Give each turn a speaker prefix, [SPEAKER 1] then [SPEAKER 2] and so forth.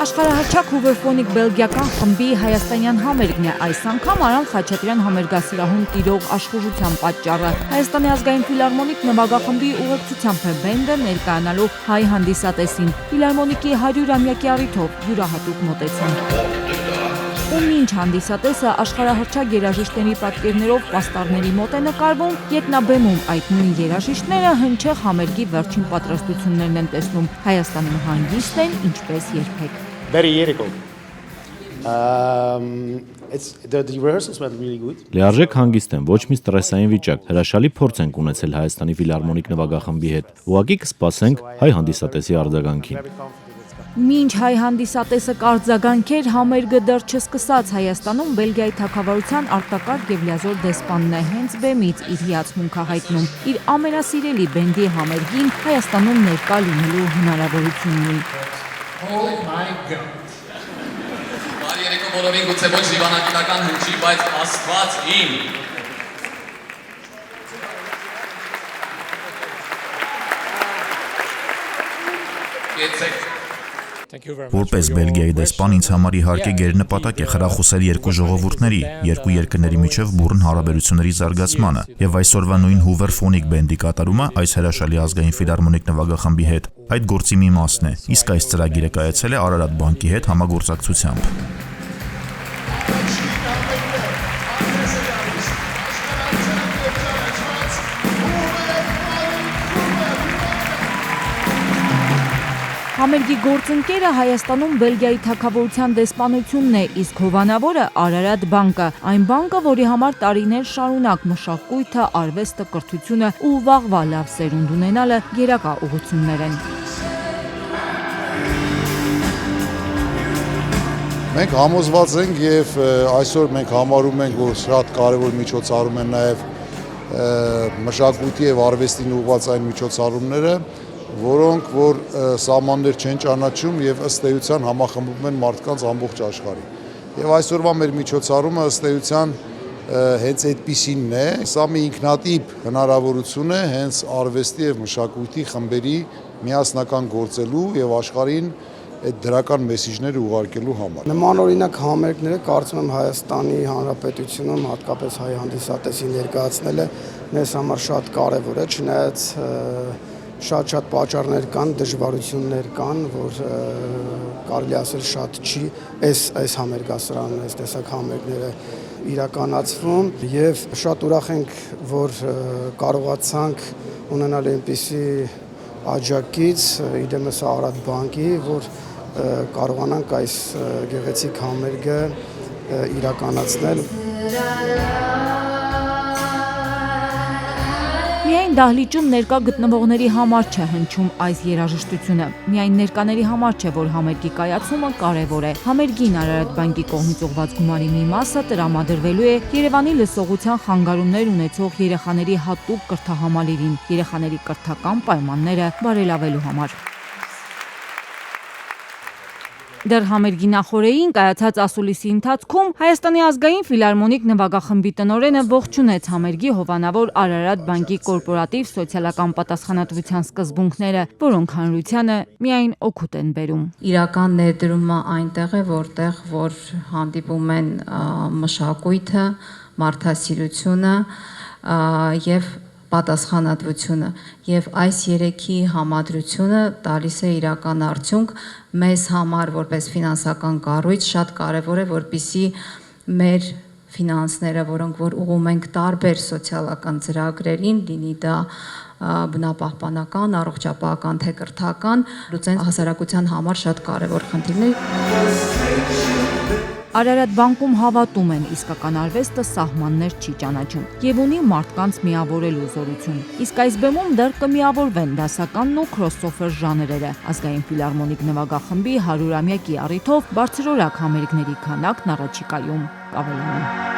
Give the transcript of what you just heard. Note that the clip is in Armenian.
[SPEAKER 1] Աշխարհահռչակ Հուվերֆոնիկ բելգիական խմբի հայաստանյան համերգն է այս անգամ Արամ Խաչատրյան համերգասրահում տիրող աշխուժության պատճառը։ Հայաստանի ազգային ֆիլհարմոնիկ նվագախմբի ուղեկցությամբ է բենդը ներկայանալու հայ հանդիսատեսին։ Ֆիլհարմոնիկի 100-ամյակի առիթով յուրահատուկ մոտեցում։ Ում ինչ հանդիսատեսը աշխարհահռչակ երաժիշտների պատկերներով պաստառների մոտ է նկարվում, ետնաբեմում այդ նույն երաժիշտները հնչեղ համերգի վերջին պատրաստություններն են տեսնում։ Հայաստանում հանգիստ են ինչպես երբեք։
[SPEAKER 2] Very year ago. The rehearsals went really good.
[SPEAKER 3] Լիարժեք հանգիստ են, ոչ մի ստրեսային վիճակ։ Հրաշալի փորձ ենք ունեցել Հայաստանի ֆիլհարմոնիկ նվագախմբի հետ։ Ուղղակի կսպասենք հայ հանդիսատեսի արձագանքին։
[SPEAKER 1] Մինչ հայ հանդիսատեսը կարձագանքեր, համերգը դեռ չսկսած Հայաստանում Բելգիայի թագավորության արտակարգ եւ լիազոր դեսպանն է հենց բեմից իր հիացմունքը հայտնում։ Իր ամենասիրելի բենդի համերգին Հայաստանում ներկա լինելու հնարավորություն ունի։
[SPEAKER 4] Oh my god. Բարի երեկո բոլորին, գուցե ոչ դիվանագիտական հնչի, բայց Աստված իմ։ Գեցեք։
[SPEAKER 5] Որպես Բելգիայի դեսպան ինձ համար իհարկե գերնպատակ է խրախուսել երկու ժողովուրդների, երկու երկրների միջև բուռն հարաբերությունների զարգացմանը, եւ այսօրվա նույն Հուվերֆոնիկ բենդի կատարումը այս հրաշալի ազգային ֆիլհարմոնիկ նվագախմբի հետ այդ գործի մի մասն է, իսկ այս ծրագիրը կայացել է Արարատ բանկի հետ համագործակցությամբ։
[SPEAKER 1] Համերգի գործընկերը Հայաստանում Բելգիայի թագավորության դեսպանությունն է, իսկ հովանավորը Արարատ բանկը, այն բանկը, որի համար տարիներ շարունակ մշակույթը, արվեստը, կրթությունը ու վաղվա լավ սերունդ ունենալը գերակա ուղղություններ են։
[SPEAKER 6] Մենք համոզված ենք եւ այսօր մենք համարում ենք, որ շատ կարեւոր միջոցառում են նաեւ մշակույթի եւ արվեստին ուղղված այն միջոցառումները, որոնք որ սահմաններ չեն ճանաչում եւ ըստ էության համախմբում են մարդկանց ամբողջ աշխարհի։ Եվ այսօրվա մեր միջոցառումը ըստ էության հենց այդպիսինն է, սա մի ինքնատիպ հնարավորություն է հենց արվեստի եւ մշակույթի խմբերի միասնական գործելու եւ աշխարհին այդ դրական մեսիջները ուղարկելու համար։
[SPEAKER 7] Նմանօրինակ համերգները կարծում եմ Հայաստանի Հանրապետությունում հատկապես հայ հանդիսատեսի ներկայացնելը մեզ համար շատ կարեւոր է, չնայած շատ պատճառներ կան, դժվարություններ կան, որ կարելի ասել շատ չի այս համերգասրահն, այս տեսակ համերգները իրականացվում եւ շատ ուրախ ենք, որ կարողացանք ունենալ այնպիսի աջակից իդեմս Արարատ բանկի, որ կարողանանք այս գեղեցիկ համերգը իրականացնել։
[SPEAKER 1] Միայն դահլիճում ներկա գտնվողների համար չէ հնչում այս երաժշտությունը։ Միայն ներկաների համար չէ, որ համերգի կայացումը կարևոր է։ Համերգին Արարատ բանկի կողմից ուղղված գումարի մի մասը տրամադրվելու է Երևանի լսողության խանգարումներ ունեցող երեխաների հատուկ կրթահամալիրին, երեխաների կրթական պայմանները բարելավելու համար։ Դեռ համերգի նախօրեին կայացած ասուլիսի ընթացքում Հայաստանի ազգային ֆիլհարմոնիկ նվագախմբի տնօրենը ողջունեց համերգի հովանավոր Արարատ բանկի կորպորատիվ սոցիալական պատասխանատվության սկզբունքները, որոնք հանրությանը միայն օգուտ են բերում։
[SPEAKER 8] Իրական ներդրումը այնտեղ է, որտեղ որ հանդիպում են մշակույթը, մարդասիրությունը եւ պատասխանատվությունը եւ այս երեքի համադրությունը տալիս է իրական արդյունք մեզ համար որպես ֆինանսական կառույց շատ կարեւոր է որպեսզի մեր ֆինանսները, որոնք որ ուղղում ենք տարբեր սոցիալական ծրագրերին, լինի դա բնապահպանական, առողջապահական թե կրթական, լուծեն հասարակության համար շատ կարեւոր խնդիրներ։
[SPEAKER 1] Արարատ բանկում հավատում են իսկական արվեստը սահմաններ չի ճանաչում եւ ունի մարդկանց միավորելու զորություն։ Իսկ այս բեմում դեռ կմիավորվեն դասականն ու քրոսոֆեր ժանրերը։ Ազգային ֆիլհարմոնիկ նվագախմբի 100-ամյակի առիթով բարձրորակ համերգների քանակն առաջիկայում կավելանա։